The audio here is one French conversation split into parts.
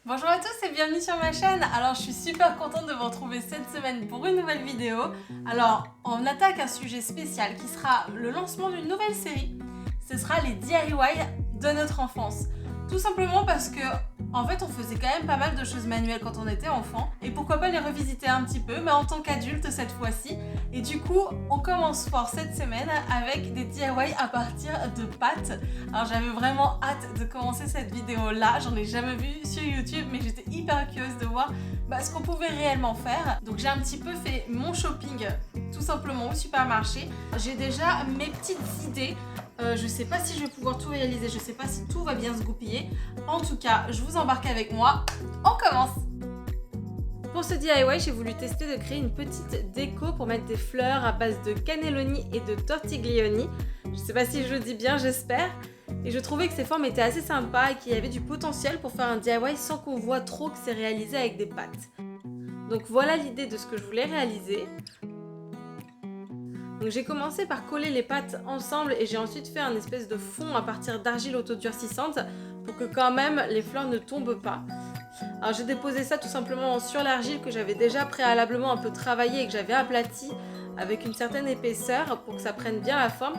Bonjour à tous et bienvenue sur ma chaîne. Alors je suis super contente de vous retrouver cette semaine pour une nouvelle vidéo. Alors on attaque un sujet spécial qui sera le lancement d'une nouvelle série. Ce sera les DIY de notre enfance. Tout simplement parce que en fait on faisait quand même pas mal de choses manuelles quand on était enfant. Et pourquoi pas les revisiter un petit peu, mais en tant qu'adulte cette fois-ci. Et du coup on commence fort cette semaine avec des DIY à partir de pâtes. Alors j'avais vraiment hâte de commencer cette vidéo là, j'en ai jamais vu sur YouTube mais j'étais hyper curieuse de voir ce qu'on pouvait réellement faire. Donc j'ai un petit peu fait mon shopping tout simplement au supermarché. J'ai déjà mes petites idées. Je sais pas si je vais pouvoir tout réaliser, je sais pas si tout va bien se goupiller. En tout cas, je vous embarque avec moi. On commence! Pour ce DIY, j'ai voulu tester de créer une petite déco pour mettre des fleurs à base de cannelloni et de tortiglioni. Je sais pas si je le dis bien, j'espère. Et je trouvais que ces formes étaient assez sympas et qu'il y avait du potentiel pour faire un DIY sans qu'on voit trop que c'est réalisé avec des pâtes. Donc voilà l'idée de ce que je voulais réaliser. Donc j'ai commencé par coller les pâtes ensemble et j'ai ensuite fait un espèce de fond à partir d'argile autodurcissante pour que quand même les fleurs ne tombent pas. Alors j'ai déposé ça tout simplement sur l'argile que j'avais déjà préalablement un peu travaillé et que j'avais aplati avec une certaine épaisseur pour que ça prenne bien la forme.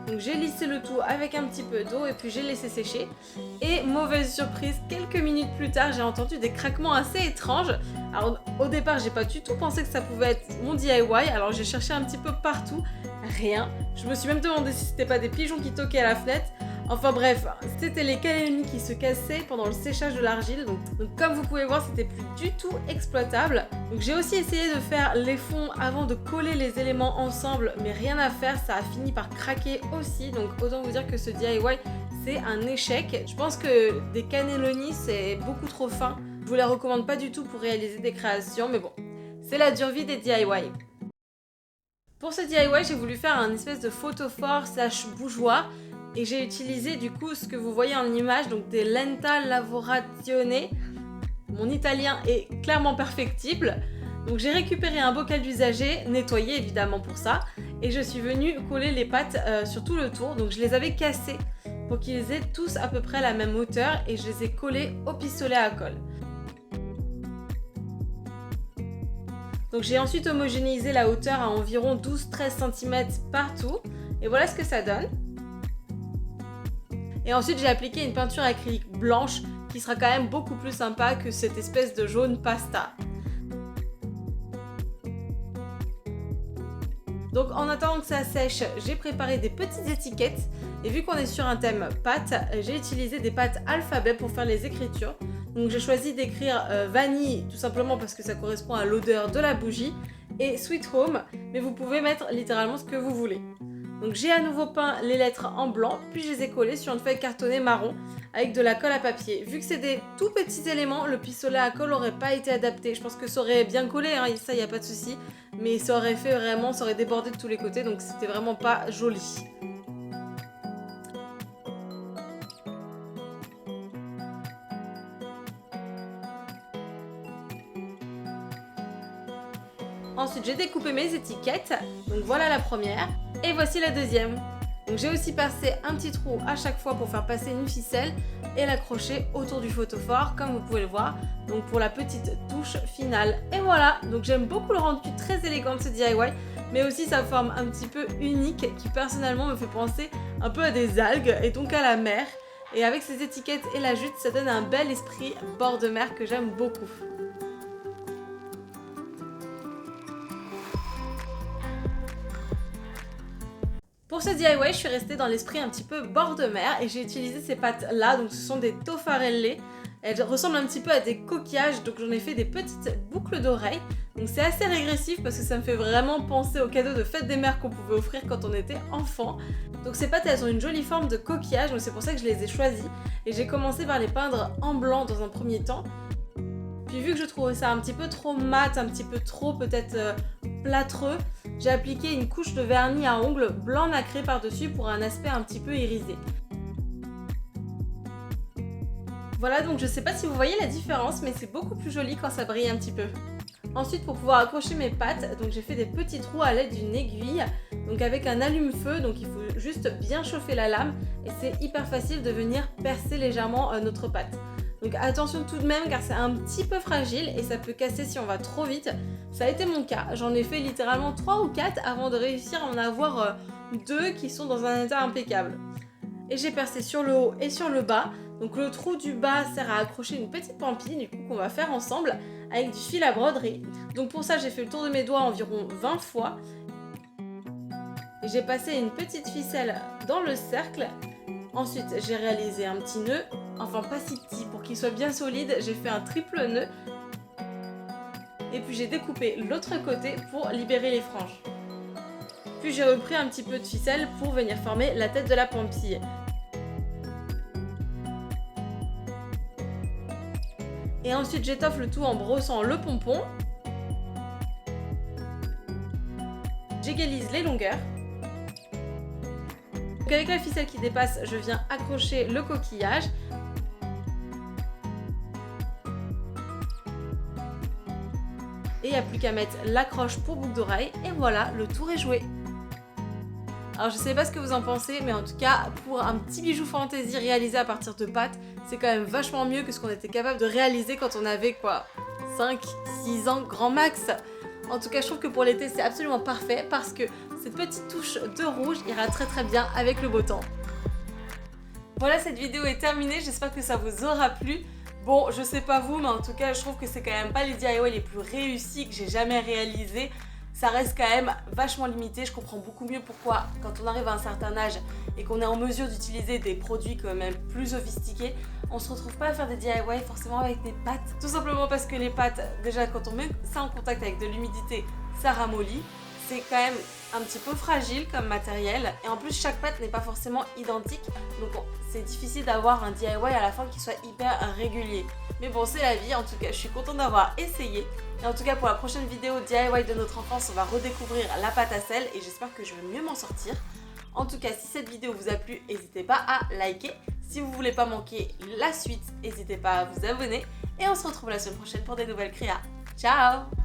Donc j'ai lissé le tout avec un petit peu d'eau et puis j'ai laissé sécher. Et mauvaise surprise, quelques minutes plus tard, j'ai entendu des craquements assez étranges. Alors au départ, j'ai pas du tout pensé que ça pouvait être mon DIY, alors j'ai cherché un petit peu partout, rien. Je me suis même demandé si c'était pas des pigeons qui toquaient à la fenêtre. Enfin bref, c'était les cannelloni qui se cassaient pendant le séchage de l'argile. Donc comme vous pouvez voir, c'était plus du tout exploitable. Donc j'ai aussi essayé de faire les fonds avant de coller les éléments ensemble, mais rien à faire, ça a fini par craquer aussi. Donc autant vous dire que ce DIY, c'est un échec. Je pense que des cannelloni, c'est beaucoup trop fin. Je vous les recommande pas du tout pour réaliser des créations, mais bon, c'est la dure vie des DIY. Pour ce DIY, j'ai voulu faire un espèce de photophore / bougeoir. Et j'ai utilisé du coup ce que vous voyez en image, donc des lenta lavorazione. Mon italien est clairement perfectible. Donc j'ai récupéré un bocal d'usager, nettoyé évidemment pour ça. Et je suis venue coller les pâtes sur tout le tour. Donc je les avais cassés pour qu'ils aient tous à peu près la même hauteur. Et je les ai collés au pistolet à colle. Donc j'ai ensuite homogénéisé la hauteur à environ 12-13 cm partout. Et voilà ce que ça donne. Et ensuite j'ai appliqué une peinture acrylique blanche qui sera quand même beaucoup plus sympa que cette espèce de jaune pasta. Donc en attendant que ça sèche, j'ai préparé des petites étiquettes. Et vu qu'on est sur un thème pâtes, j'ai utilisé des pâtes alphabet pour faire les écritures. Donc j'ai choisi d'écrire vanille tout simplement parce que ça correspond à l'odeur de la bougie. Et sweet home, mais vous pouvez mettre littéralement ce que vous voulez. Donc j'ai à nouveau peint les lettres en blanc, puis je les ai collées sur une feuille cartonnée marron avec de la colle à papier. Vu que c'est des tout petits éléments, le pistolet à colle n'aurait pas été adapté. Je pense que ça aurait bien collé, hein, ça il n'y a pas de souci, mais ça aurait fait vraiment, ça aurait débordé de tous les côtés, donc c'était vraiment pas joli. Ensuite, j'ai découpé mes étiquettes, donc voilà la première, et voici la deuxième. Donc j'ai aussi passé un petit trou à chaque fois pour faire passer une ficelle et l'accrocher autour du photophore, comme vous pouvez le voir, donc pour la petite touche finale. Et voilà, donc j'aime beaucoup le rendu très élégant de ce DIY, mais aussi sa forme un petit peu unique qui personnellement me fait penser un peu à des algues et donc à la mer. Et avec ces étiquettes et la jute, ça donne un bel esprit bord de mer que j'aime beaucoup. Pour ce DIY, je suis restée dans l'esprit un petit peu bord de mer et j'ai utilisé ces pâtes là, donc ce sont des toffarelle. Elles ressemblent un petit peu à des coquillages, donc j'en ai fait des petites boucles d'oreilles. Donc c'est assez régressif parce que ça me fait vraiment penser aux cadeaux de fête des mères qu'on pouvait offrir quand on était enfant. Donc ces pâtes, elles ont une jolie forme de coquillage, donc c'est pour ça que je les ai choisies. Et j'ai commencé par les peindre en blanc dans un premier temps. Puis vu que je trouvais ça un petit peu trop mat, un petit peu trop peut-être plâtreux, j'ai appliqué une couche de vernis à ongles blanc nacré par-dessus pour un aspect un petit peu irisé. Voilà, donc je sais pas si vous voyez la différence, mais c'est beaucoup plus joli quand ça brille un petit peu. Ensuite, pour pouvoir accrocher mes pattes, donc j'ai fait des petits trous à l'aide d'une aiguille, donc avec un allume-feu, donc il faut juste bien chauffer la lame et c'est hyper facile de venir percer légèrement notre pâte. Donc attention tout de même car c'est un petit peu fragile et ça peut casser si on va trop vite. Ça a été mon cas, j'en ai fait littéralement 3 ou 4 avant de réussir à en avoir 2 qui sont dans un état impeccable. Et j'ai percé sur le haut et sur le bas. Donc le trou du bas sert à accrocher une petite pampille du coup qu'on va faire ensemble avec du fil à broderie. Donc pour ça j'ai fait le tour de mes doigts environ 20 fois. Et j'ai passé une petite ficelle dans le cercle. Ensuite j'ai réalisé un petit nœud, enfin pas si petit, pour qu'il soit bien solide, j'ai fait un triple nœud. Et puis j'ai découpé l'autre côté pour libérer les franges. Puis j'ai repris un petit peu de ficelle pour venir former la tête de la pampille. Et ensuite j'étoffe le tout en brossant le pompon. J'égalise les longueurs. Donc avec la ficelle qui dépasse, je viens accrocher le coquillage. Et il n'y a plus qu'à mettre l'accroche pour boucle d'oreille. Et voilà, le tour est joué. Alors je sais pas ce que vous en pensez, mais en tout cas, pour un petit bijou fantaisie réalisé à partir de pâte, c'est quand même vachement mieux que ce qu'on était capable de réaliser quand on avait quoi, 5-6 ans grand max. En tout cas, je trouve que pour l'été, c'est absolument parfait parce que cette petite touche de rouge ira très bien avec le beau temps. Voilà, cette vidéo est terminée, j'espère que ça vous aura plu. Bon, je sais pas vous, mais en tout cas, je trouve que c'est quand même pas les DIY les plus réussis que j'ai jamais réalisés. Ça reste quand même vachement limité, je comprends beaucoup mieux pourquoi quand on arrive à un certain âge et qu'on est en mesure d'utiliser des produits quand même plus sophistiqués, on se retrouve pas à faire des DIY forcément avec des pâtes. Tout simplement parce que les pâtes, déjà quand on met ça en contact avec de l'humidité, ça ramollit. C'est quand même un petit peu fragile comme matériel et en plus chaque pâte n'est pas forcément identique, donc c'est difficile d'avoir un DIY à la fin qui soit hyper régulier. Mais bon, c'est la vie, en tout cas je suis contente d'avoir essayé. Et en tout cas pour la prochaine vidéo DIY de notre enfance, on va redécouvrir la pâte à sel et j'espère que je vais mieux m'en sortir. En tout cas, si cette vidéo vous a plu, n'hésitez pas à liker. Si vous voulez pas manquer la suite, n'hésitez pas à vous abonner. Et on se retrouve la semaine prochaine pour des nouvelles créas. Ciao!